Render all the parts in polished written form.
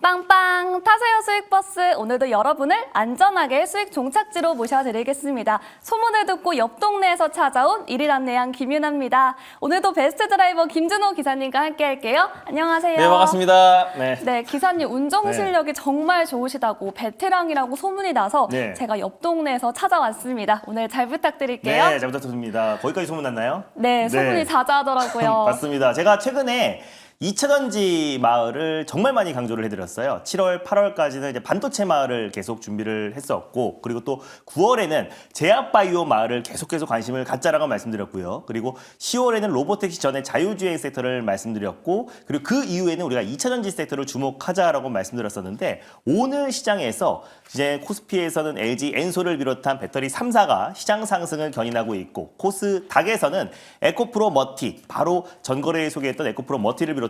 빵빵 타세요 수익버스. 오늘도 여러분을 안전하게 수익 종착지로 모셔드리겠습니다. 소문을 듣고 옆 동네에서 찾아온 일일 안내양 김윤아입니다. 오늘도 베스트 드라이버 김준호 기사님과 함께 할게요. 안녕하세요. 네, 반갑습니다. 네, 기사님 운전 실력이 정말 좋으시다고 베테랑이라고 소문이 나서 제가 옆 동네에서 찾아왔습니다. 오늘 잘 부탁드릴게요. 네, 잘 부탁드립니다. 거기까지 소문났나요? 네, 소문이 자자하더라고요. 맞습니다. 제가 최근에 2차전지 마을을 정말 많이 강조를 해드렸어요. 7월, 8월까지는 이제 반도체 마을을 계속 준비를 했었고, 그리고 또 9월에는 제약바이오 마을을 계속해서 관심을 갖자라고 말씀드렸고요. 그리고 10월에는 로보택시 전에 자율주행 섹터를 말씀드렸고, 그리고 그 이후에는 우리가 2차전지 섹터를 주목하자라고 말씀드렸었는데, 오늘 시장에서 이제 코스피에서는 LG 엔솔을 비롯한 배터리 3사가 시장 상승을 견인하고 있고, 코스닥에서는 에코프로 머티, 바로 전거래에 소개했던 에코프로 머티를 비롯해서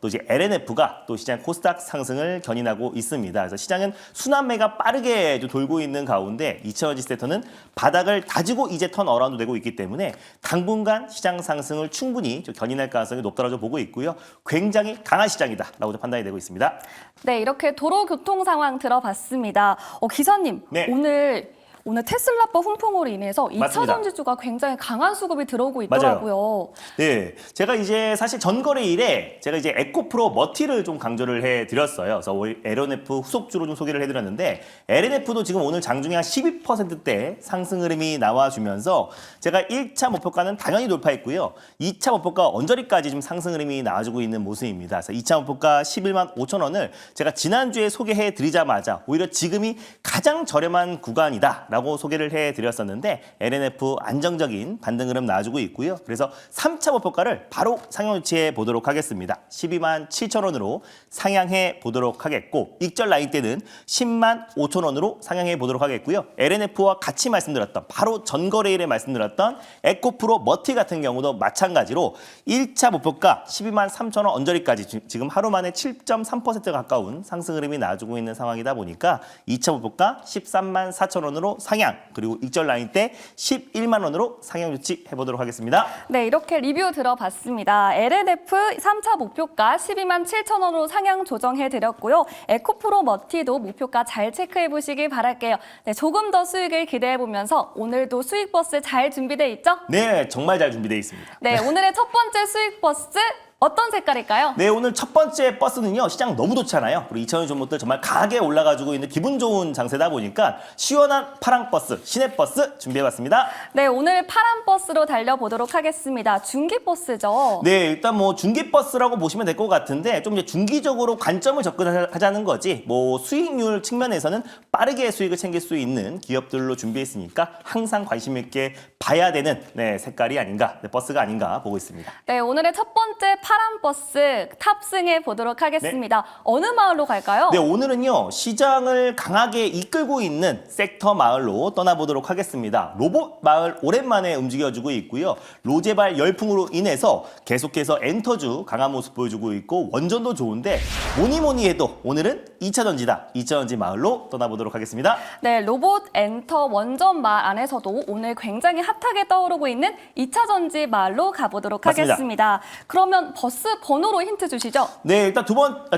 또 이제 LNF가 또 시장 코스닥 상승을 견인하고 있습니다. 그래서 시장은 순환매가 빠르게 좀 돌고 있는 가운데 2차전지 섹터는 바닥을 다지고 이제 턴 어라운드 되고 있기 때문에 당분간 시장 상승을 충분히 좀 견인할 가능성이 높다고 보고 있고요. 굉장히 강한 시장이다라고 판단이 되고 있습니다. 네, 이렇게 도로 교통 상황 들어봤습니다. 기사님, 네. 오늘 테슬라법 훈풍으로 인해서 맞습니다. 2차전지주가 굉장히 강한 수급이 들어오고 있더라고요. 맞아요. 네, 제가 이제 사실 전거래일에 제가 이제 에코프로 머티를 좀 강조를 해드렸어요. 그래서 LNF 후속주로 좀 소개를 해드렸는데 LNF도 지금 오늘 장중에 한 12%대 상승 흐름이 나와주면서 제가 1차 목표가는 당연히 돌파했고요. 2차 목표가 언저리까지 좀 상승 흐름이 나와주고 있는 모습입니다. 그래서 2차 목표가 11만 5천 원을 제가 지난주에 소개해드리자마자 오히려 지금이 가장 저렴한 구간이다 라고 소개를 해드렸었는데 LNF 안정적인 반등 흐름 나와주고 있고요. 그래서 3차 목표가를 바로 상향 조치해 보도록 하겠습니다. 12만 7천 원으로 상향해 보도록 하겠고 익절 라인 때는 10만 5천 원으로 상향해 보도록 하겠고요. LNF와 같이 말씀드렸던 바로 전거래일에 말씀드렸던 에코프로 머티 같은 경우도 마찬가지로 1차 목표가 12만 3천 원 언저리까지 지금 하루 만에 7.3% 가까운 상승 흐름이 나와주고 있는 상황이다 보니까 2차 목표가 13만 4천 원으로 상향, 그리고 익절 라인 때 11만 원으로 상향 조치해 보도록 하겠습니다. 네, 이렇게 리뷰 들어봤습니다. LNF 3차 목표가 12만 7천 원으로 상향 조정해 드렸고요. 에코프로 머티도 목표가 잘 체크해 보시길 바랄게요. 네, 조금 더 수익을 기대해 보면서 오늘도 수익 버스 잘 준비돼 있죠? 네, 정말 잘 준비되어 있습니다. 네, 오늘의 첫 번째 수익 버스 어떤 색깔일까요? 네, 오늘 첫 번째 버스는요, 시장 너무 좋잖아요. 그리고 2차전지 종목들 정말 강하게 올라가지고 있는 기분 좋은 장세다 보니까 시원한 파랑 버스, 시내 버스 준비해봤습니다. 네, 오늘 파란 버스로 달려보도록 하겠습니다. 중기 버스죠? 네, 일단 뭐 중기 버스라고 보시면 될 것 같은데 좀 이제 중기적으로 관점을 접근하자는 거지. 뭐 수익률 측면에서는 빠르게 수익을 챙길 수 있는 기업들로 준비했으니까 항상 관심 있게 봐야 되는 색깔이 아닌가, 버스가 아닌가 보고 있습니다. 네, 오늘의 첫 번째 파란 버스 탑승해 보도록 하겠습니다. 어느 마을로 갈까요? 네, 오늘은요 시장을 강하게 이끌고 있는 섹터 마을로 떠나보도록 하겠습니다. 로봇 마을 오랜만에 움직여주고 있고요. 로제발 열풍으로 인해서 계속해서 엔터주 강한 모습 보여주고 있고 원전도 좋은데 뭐니 해도 오늘은 2차전지다. 2차전지 마을로 떠나보도록 하겠습니다. 네, 로봇 엔터 원전 마을 안에서도 오늘 굉장히 핫하게 떠오르고 있는 2차전지 마을로 가보도록 맞습니다. 하겠습니다. 그러면 버스 번호로 힌트 주시죠. 네, 일단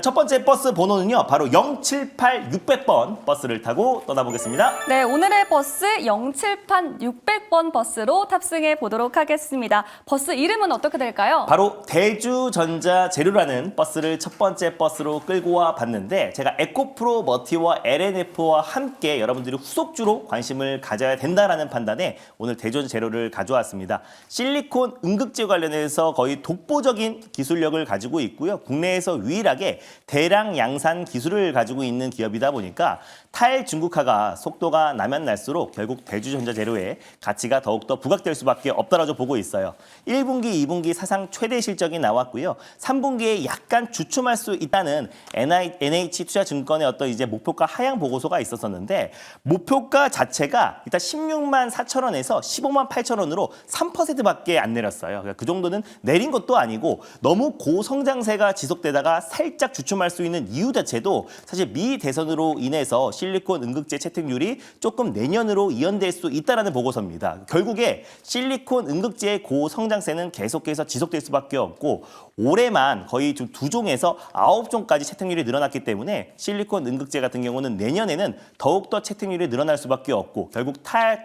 첫 번째 버스 번호는요. 바로 078-600번 버스를 타고 떠나보겠습니다. 네, 오늘의 버스 078-600번 버스로 탑승해 보도록 하겠습니다. 버스 이름은 어떻게 될까요? 바로 대주전자재료라는 버스를 첫 번째 버스로 끌고 와 봤는데 제가 에코프로 머티와 LNF와 함께 여러분들이 후속주로 관심을 가져야 된다라는 판단에 오늘 대주전자재료를 가져왔습니다. 실리콘 응급제 관련해서 거의 독보적인 기술력을 가지고 있고요. 국내에서 유일하게 대량 양산 기술을 가지고 있는 기업이다 보니까 탈중국화가 속도가 나면 날수록 결국 대주전자재료의 가치가 더욱더 부각될 수밖에 없다라고 보고 있어요. 1분기, 2분기 사상 최대 실적이 나왔고요. 3분기에 약간 주춤할 수 있다는 NH투자증권의 어떤 이제 목표가 하향 보고서가 있었었는데 목표가 자체가 일단 16만 4천 원에서 15만 8천 원으로 3%밖에 안 내렸어요. 그러니까 그 정도는 내린 것도 아니고 너무 고성장세가 지속되다가 살짝 주춤할 수 있는 이유 자체도 사실 미 대선으로 인해서 실리콘 응급제 채택률이 조금 내년으로 이연될 수 있다는 보고서입니다. 결국에 실리콘 응급제의 고성장세는 계속해서 지속될 수밖에 없고 올해만 거의 좀 2종에서 9종까지 채택률이 늘어났기 때문에 실리콘 응급제 같은 경우는 내년에는 더욱더 채택률이 늘어날 수밖에 없고 결국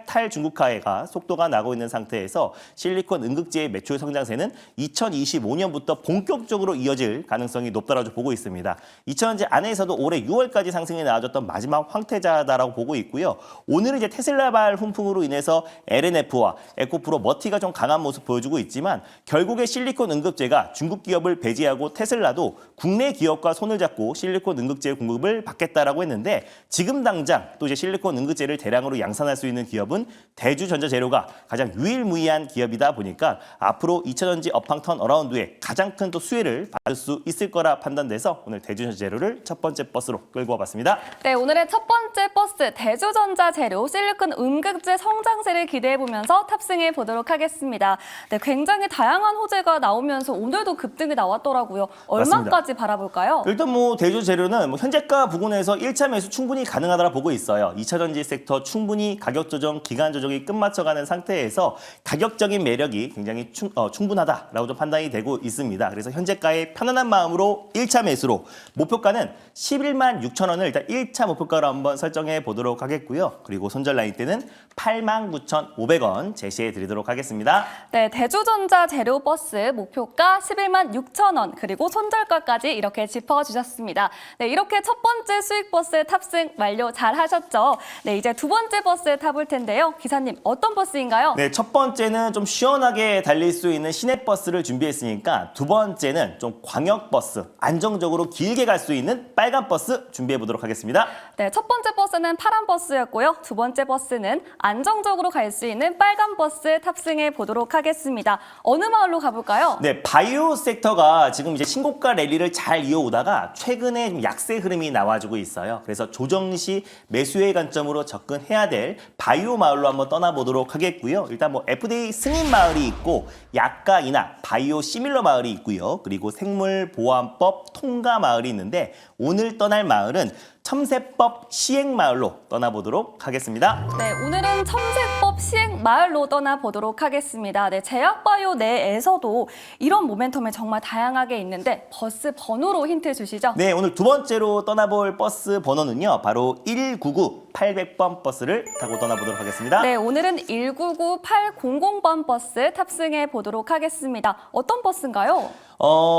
탈중국화가 속도가 나고 있는 상태에서 실리콘 응급제의 매출 성장세는 2025년부터 본격적으로 이어질 가능성이 높다고 보고 있습니다. 2000년제 안에서도 올해 6월까지 상승이 나와줬던 마지막 황태자다라고 보고 있고요. 오늘은 이제 테슬라발 훈풍으로 인해서 LNF와 에코프로 머티가 좀 강한 모습 보여주고 있지만 결국에 실리콘 응급제가 중국 기업을 배제하고 테슬라도 국내 기업과 손을 잡고 실리콘 응급제 공급을 받겠다라고 했는데 지금 당장 또 이제 실리콘 응급제를 대량으로 양산할 수 있는 기업은 대주전자재료가 가장 유일무이한 기업이다 보니까 앞으로 2000년지 업황 턴 어라운드에 가장 큰 또 수혜를 받을 수 있을 거라 판단돼서 오늘 대주전자재료를 첫 번째 버스로 끌고 와봤습니다. 네, 오늘의 첫 번째 버스 대주전자재료 실리콘 응급제 성장세를 기대해보면서 탑승해 보도록 하겠습니다. 네, 굉장히 다양한 호재가 나오면서 오늘도 급등이 나왔더라고요. 얼마까지 맞습니다. 바라볼까요? 일단 대주재료는 현재가 부근에서 1차 매수 충분히 가능하다고 보고 있어요. 2차 전지 섹터 충분히 가격 조정, 기간 조정이 끝마쳐가는 상태에서 가격적인 매력이 굉장히 충분하다라고 좀 판단이 되고 있습니다. 그래서 현재가의 편안한 마음으로 1차 매수로 목표가는 11만 6천 원을 일단 1차 목표가로 한번 설정해 보도록 하겠고요. 그리고 손절 라인 때는 89,500원 제시해 드리도록 하겠습니다. 네, 대주전자 재료 버스 목표가 11만 6천 원 그리고 손절가까지 이렇게 짚어주셨습니다. 네, 이렇게 첫 번째 수익 버스 탑승 완료 잘 하셨죠? 네, 이제 두 번째 버스 타볼 텐데요. 기사님, 어떤 버스인가요? 네, 첫 번째는 좀 시원하게 달릴 수 있는 시내버스를 준비했으니까 두 번째는 좀 광역버스, 안정적으로 길게 갈 수 있는 빨간 버스 준비해 보도록 하겠습니다. 네, 첫 번째 버스는 파란 버스였고요. 두 번째 버스는 안정적으로 갈 수 있는 빨간 버스 탑승해 보도록 하겠습니다. 어느 마을로 가볼까요? 네, 바이오 섹터가 지금 이제 신고가 랠리를 잘 이어오다가 최근에 좀 약세 흐름이 나와주고 있어요. 그래서 조정 시 매수의 관점으로 접근해야 될 바이오 마을로 한번 떠나보도록 하겠고요. 일단 FDA 승인 마을이 있고 약가이나 바이오 시밀러 마을이 있고요. 그리고 생물보안법 통과 마을이 있는데 오늘 떠날 마을은 첨세법 시행 마을로 떠나보도록 하겠습니다. 네, 오늘은 첨세법 시행 마을로 떠나보도록 하겠습니다. 네, 제약바이오 내에서도 이런 모멘텀이 정말 다양하게 있는데 버스 번호로 힌트 주시죠. 네, 오늘 두 번째로 떠나볼 버스 번호는요. 바로 199-800번 버스를 타고 떠나보도록 하겠습니다. 네, 오늘은 199-800번 버스 탑승해 보도록 하겠습니다. 어떤 버스인가요?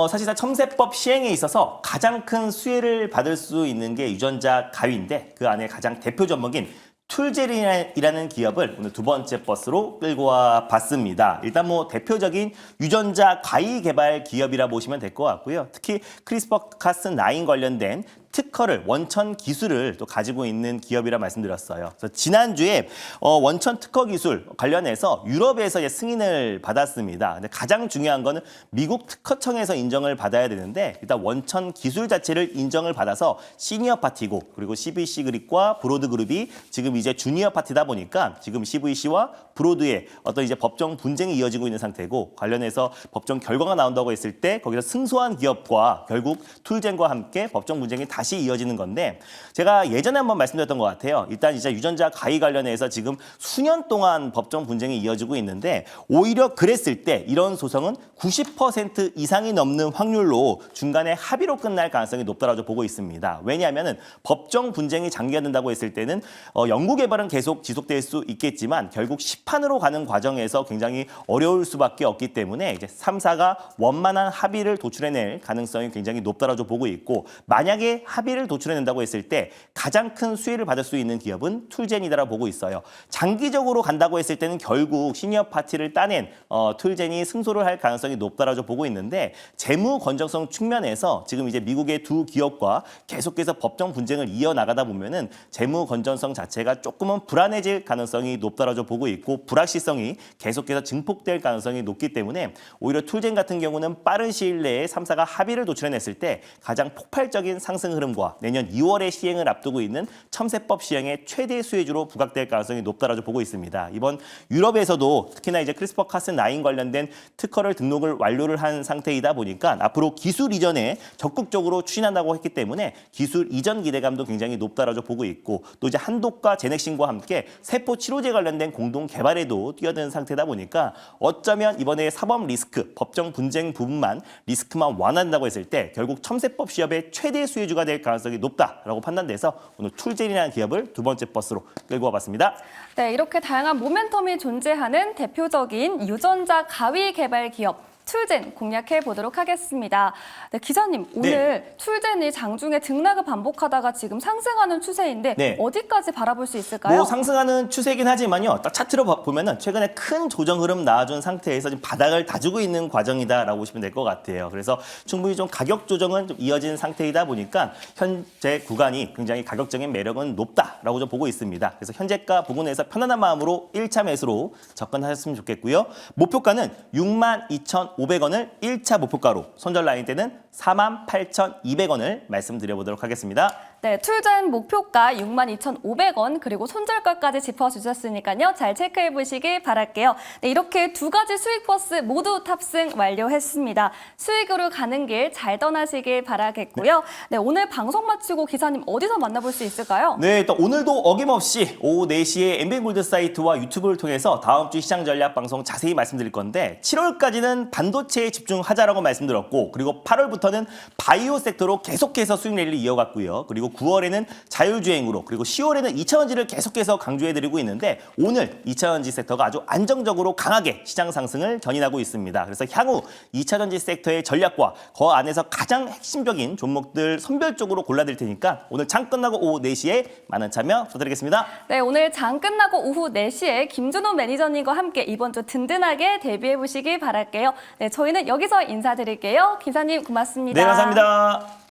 사실상 첨세법 시행에 있어서 가장 큰 수혜를 받을 수 있는 게 유전자 가위인데 그 안에 가장 대표 전목인 툴젤이라는 기업을 오늘 두 번째 버스로 끌고 와 봤습니다. 일단 대표적인 유전자 가위 개발 기업이라 보시면 될 것 같고요. 특히 크리스퍼카스9 관련된 특허를 원천 기술을 또 가지고 있는 기업이라 말씀드렸어요. 그래서 지난주에 원천 특허 기술 관련해서 유럽에서 이제 승인을 받았습니다. 근데 가장 중요한 거는 미국 특허청에서 인정을 받아야 되는데 일단 원천 기술 자체를 인정을 받아서 시니어 파티고 그리고 CVC 그룹과 브로드 그룹이 지금 이제 주니어 파티다 보니까 지금 CVC와 브로드의 어떤 이제 법정 분쟁이 이어지고 있는 상태고 관련해서 법정 결과가 나온다고 했을 때 거기서 승소한 기업과 결국 툴젠과 함께 법정 분쟁이 다시 이어지는 건데 제가 예전에 한번 말씀드렸던 것 같아요. 일단 이제 유전자 가위 관련해서 지금 수년 동안 법정 분쟁이 이어지고 있는데 오히려 그랬을 때 이런 소송은 90% 이상이 넘는 확률로 중간에 합의로 끝날 가능성이 높다고 보고 있습니다. 왜냐하면 법정 분쟁이 장기화된다고 했을 때는 연구 개발은 계속 지속될 수 있겠지만 결국 시판으로 가는 과정에서 굉장히 어려울 수밖에 없기 때문에 이제 3사가 원만한 합의를 도출해낼 가능성이 굉장히 높다고 보고 있고 만약에 합의를 도출해낸다고 했을 때 가장 큰 수혜를 받을 수 있는 기업은 툴젠이다라고 보고 있어요. 장기적으로 간다고 했을 때는 결국 시니어 파티를 따낸 툴젠이 승소를 할 가능성이 높다라고 보고 있는데 재무 건전성 측면에서 지금 이제 미국의 두 기업과 계속해서 법정 분쟁을 이어나가다 보면은 재무 건전성 자체가 조금은 불안해질 가능성이 높다라고 보고 있고 불확실성이 계속해서 증폭될 가능성이 높기 때문에 오히려 툴젠 같은 경우는 빠른 시일 내에 3사가 합의를 도출해냈을 때 가장 폭발적인 상승 흐름을 흐름과 내년 2월에 시행을 앞두고 있는 첨세법 시행의 최대 수혜주로 부각될 가능성이 높다라고 보고 있습니다. 이번 유럽에서도 특히나 이제 크리스퍼 카스9 관련된 특허를 등록을 완료를 한 상태이다 보니까 앞으로 기술 이전에 적극적으로 추진한다고 했기 때문에 기술 이전 기대감도 굉장히 높다라고 보고 있고 또 이제 한독과 제넥신과 함께 세포 치료제 관련된 공동 개발에도 뛰어든 상태다 보니까 어쩌면 이번에 사법 리스크, 법정 분쟁 부분만 리스크만 완화한다고 했을 때 결국 첨세법 시협의 최대 수혜주가 될 가능성이 높다라고 판단돼서 오늘 툴젠이라는 기업을 두 번째 버스로 끌고 와봤습니다. 네, 이렇게 다양한 모멘텀이 존재하는 대표적인 유전자 가위 개발 기업 툴젠 공략해 보도록 하겠습니다. 네, 기자님, 오늘 툴젠이 장중에 등락을 반복하다가 지금 상승하는 추세인데 네. 어디까지 바라볼 수 있을까요? 뭐 상승하는 추세이긴 하지만요. 딱 차트로 보면은 최근에 큰 조정 흐름 나와준 상태에서 지금 바닥을 다지고 있는 과정이다라고 보시면 될 것 같아요. 그래서 충분히 좀 가격 조정은 좀 이어진 상태이다 보니까 현재 구간이 굉장히 가격적인 매력은 높다라고 좀 보고 있습니다. 그래서 현재가 부근에서 편안한 마음으로 1차 매수로 접근하셨으면 좋겠고요. 목표가는 62,500원을 1차 목표가로, 손절 라인 때는 48,200원을 말씀드려보도록 하겠습니다. 네, 툴젠 목표가 62,500원 그리고 손절가까지 짚어주셨으니까요. 잘 체크해 보시길 바랄게요. 네, 이렇게 두 가지 수익 버스 모두 탑승 완료했습니다. 수익으로 가는 길 잘 떠나시길 바라겠고요. 네, 오늘 방송 마치고 기사님 어디서 만나볼 수 있을까요? 네, 또 오늘도 어김없이 오후 4시에 MBN골드 사이트와 유튜브를 통해서 다음 주 시장 전략 방송 자세히 말씀드릴 건데 7월까지는 반도체에 집중하자라고 말씀드렸고 그리고 8월부터는 바이오 섹터로 계속해서 수익 랠리를 이어갔고요. 그리고 9월에는 자율주행으로 그리고 10월에는 2차전지를 계속해서 강조해드리고 있는데 오늘 2차전지 섹터가 아주 안정적으로 강하게 시장 상승을 견인하고 있습니다. 그래서 향후 2차전지 섹터의 전략과 그 안에서 가장 핵심적인 종목들 선별적으로 골라드릴 테니까 오늘 장 끝나고 오후 4시에 많은 참여 부탁드리겠습니다. 네, 오늘 장 끝나고 오후 4시에 김준호 매니저님과 함께 이번 주 든든하게 데뷔해 보시길 바랄게요. 네, 저희는 여기서 인사드릴게요. 기사님 고맙습니다. 네, 감사합니다.